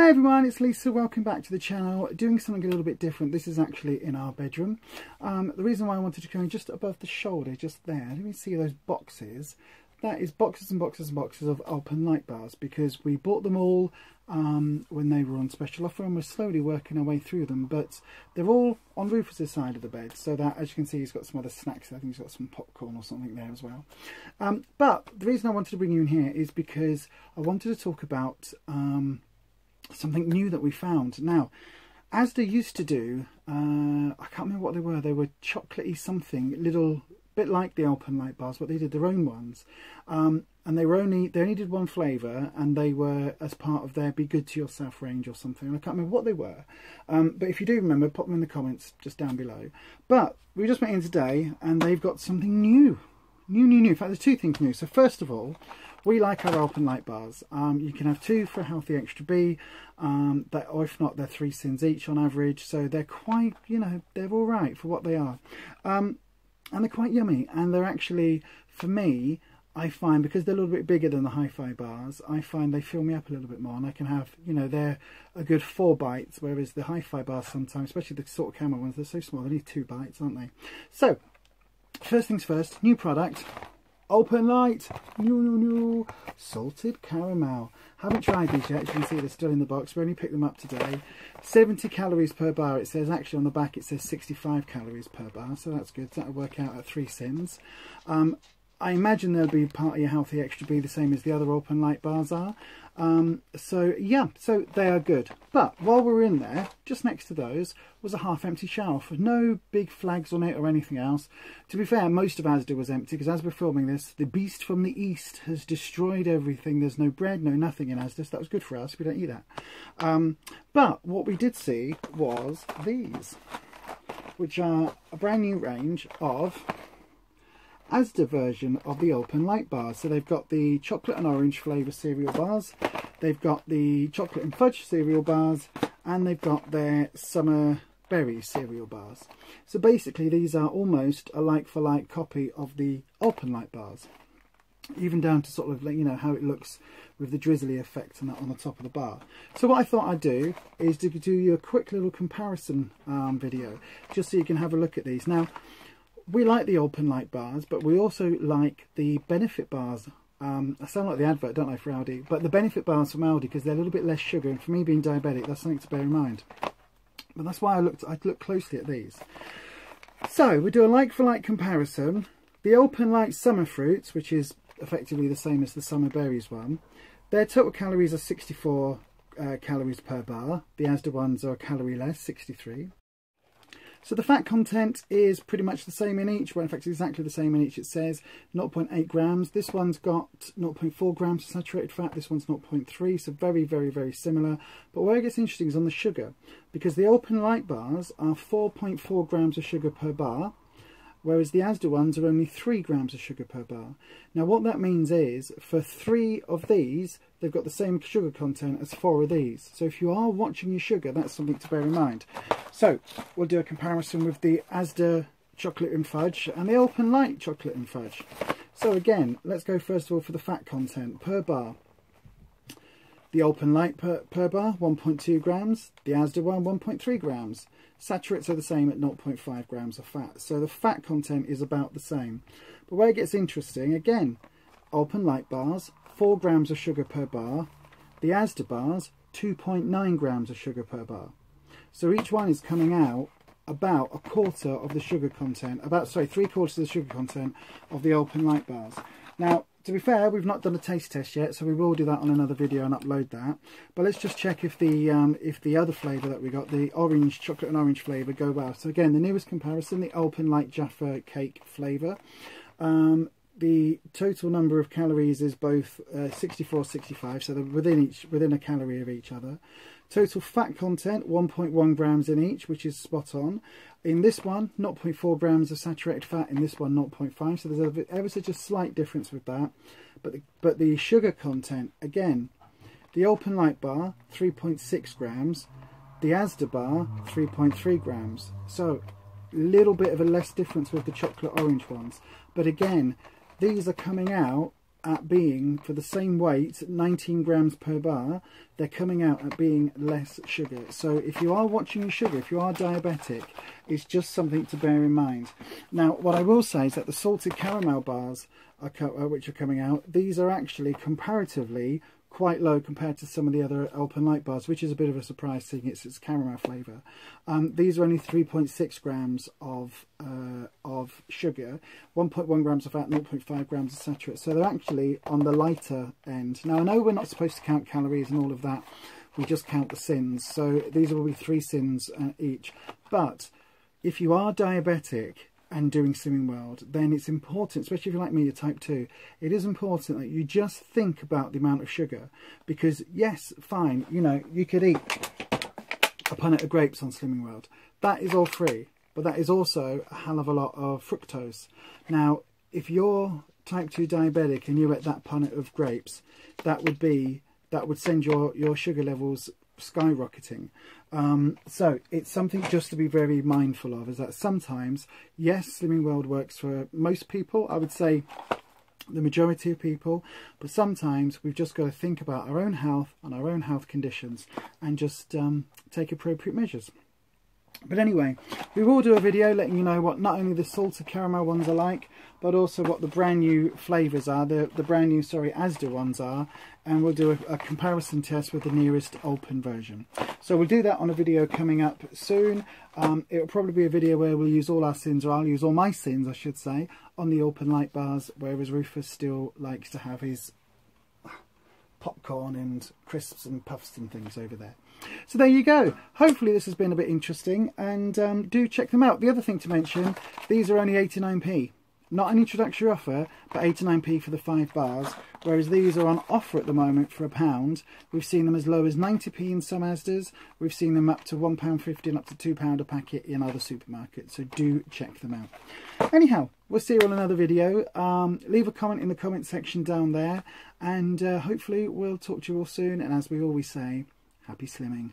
Hi everyone, it's Lisa. Welcome back to the channel. Doing something a little bit different. This is actually in our bedroom. The reason why I wanted to go in just above the shoulder, just there, let me see those boxes. That is boxes and boxes and boxes of Alpen Light bars, because we bought them all when they were on special offer, and we're slowly working our way through them. But they're all on Rufus's side of the bed, so that, as you can see, he's got some other snacks. I think he's got some popcorn or something there as well. But the reason I wanted to bring you in here is because I wanted to talk about something new that we found. Now, ASDA used to do, I can't remember what they were chocolatey something, little bit like the Alpen Light bars, but they did their own ones. And they only did one flavour, and they were as part of their Be Good to Yourself range or something. I can't remember what they were. But if you do remember, pop them in the comments just down below. But we just went in today and they've got something new. New. In fact, there's two things new. So first of all, we like our Alpen Light bars. You can have two for a healthy extra B, or if not, they're 3 cents each on average. So they're quite, they're all right for what they are. And they're quite yummy. And they're actually, for me, I find, because they're a little bit bigger than the hi-fi bars, I find they fill me up a little bit more. And I can have, they're a good 4 bites, whereas the hi-fi bars sometimes, especially the sort of camera ones, they're so small, they need 2 bites, aren't they? So, first things first, new product. Alpen Light, new salted caramel. Haven't tried these yet. As you can see, they're still in the box. We only picked them up today. 70 calories per bar. It says, actually on the back it says 65 calories per bar, so that's good. So that'll work out at 3 cents. I imagine they'll be part of your healthy extra B, the same as the other Alpen Light bars are. So yeah, so they are good. But while we were in there, just next to those was a half-empty shelf. No big flags on it or anything else. To be fair, most of ASDA was empty, because as we're filming this, the beast from the east has destroyed everything. There's no bread, no nothing in ASDA, so that was good for us. We don't eat that. But what we did see was these, which are a brand new range of ASDA version of the Alpen Light bars. So they've got the chocolate and orange flavour cereal bars, they've got the chocolate and fudge cereal bars, and they've got their summer berry cereal bars. So basically these are almost a like-for-like copy of the Alpen Light bars, even down to sort of, how it looks with the drizzly effect and that on the top of the bar. So what I thought I'd do is to do you a quick little comparison video, just so you can have a look at these. Now, we like the Alpen Light bars, but we also like the Benefit bars. I sound like the advert, don't I, for Aldi? But the Benefit bars from Aldi, because they're a little bit less sugar, and for me being diabetic, that's something to bear in mind. But that's why I looked closely at these. So we do a like-for-like comparison. The Alpen Light Summer Fruits, which is effectively the same as the Summer Berries one, their total calories are 64 calories per bar. The ASDA ones are a calorie less, 63. So the fat content is pretty much the same in each. Well, in fact, exactly the same in each. It says 0.8 grams. This one's got 0.4 grams of saturated fat. This one's 0.3. So very, very, very similar. But where it gets interesting is on the sugar, because the Alpen Light bars are 4.4 grams of sugar per bar, whereas the ASDA ones are only 3 grams of sugar per bar. Now, what that means is, for 3 of these, they've got the same sugar content as 4 of these. So if you are watching your sugar, that's something to bear in mind. So we'll do a comparison with the ASDA chocolate and fudge and the Alpen Light chocolate and fudge. So again, let's go first of all for the fat content per bar. The Alpen Light per bar, 1.2 grams. The ASDA one, 1.3 grams. Saturates are the same at 0.5 grams of fat. So the fat content is about the same. But where it gets interesting, again, Alpen Light bars, 4 grams of sugar per bar. The ASDA bars, 2.9 grams of sugar per bar. So each one is coming out about a quarter of the sugar content, 3/4 of the sugar content of the Alpen Light bars. Now, to be fair, we've not done a taste test yet, so we will do that on another video and upload that. But let's just check if the other flavour that we got, the orange, chocolate and orange flavour, go well. So again, the newest comparison, the Alpen Light Jaffa cake flavour. The total number of calories is both 64, 65, so they're within a calorie of each other. Total fat content, 1.1 grams in each, which is spot on. In this one, 0.4 grams of saturated fat. In this one, 0.5. So there's ever such a slight difference with that. But the sugar content, again, the Alpen Light bar, 3.6 grams. The ASDA bar, 3.3 grams. So a little bit of a less difference with the chocolate orange ones. But again, these are coming out at being, for the same weight, 19 grams per bar, they're coming out at being less sugar. So if you are watching your sugar, if you are diabetic, it's just something to bear in mind. Now, what I will say is that the salted caramel bars which are coming out, these are actually comparatively quite low compared to some of the other Alpen Light bars, which is a bit of a surprise seeing its caramel flavour. These are only 3.6 grams of sugar, 1.1 grams of fat, 0.5 grams of saturates. So they're actually on the lighter end. Now I know we're not supposed to count calories and all of that, we just count the sins. So these will be 3 sins each. But if you are diabetic and doing Slimming World, then it's important, especially if you're like me, you're type 2, it is important that you just think about the amount of sugar. Because yes, fine, you know, you could eat a punnet of grapes on Slimming World. That is all free, but that is also a hell of a lot of fructose. Now, if you're type 2 diabetic and you ate that punnet of grapes, that would send your sugar levels skyrocketing. So it's something just to be very mindful of, is that sometimes, yes, Slimming World works for most people, I would say the majority of people, but sometimes we've just got to think about our own health and our own health conditions and just take appropriate measures. But anyway, we will do a video letting you know what not only the salted caramel ones are like, but also what the brand new flavours are, the brand new, sorry, ASDA ones are, and we'll do a comparison test with the nearest Alpen version. So we'll do that on a video coming up soon. It'll probably be a video where we'll use all our sins, or I'll use all my sins, I should say, on the Alpen Light bars, whereas Rufus still likes to have his popcorn and crisps and puffs and things over there. So there you go. Hopefully this has been a bit interesting, and do check them out. The other thing to mention, these are only 89p. Not an introductory offer, but 89p for the 5 bars, whereas these are on offer at the moment for £1. We've seen them as low as 90p in some ASDAs. We've seen them up to £1.50 and up to £2 a packet in other supermarkets, so do check them out. Anyhow, we'll see you on another video. Leave a comment in the comment section down there, and hopefully we'll talk to you all soon, and as we always say, happy slimming.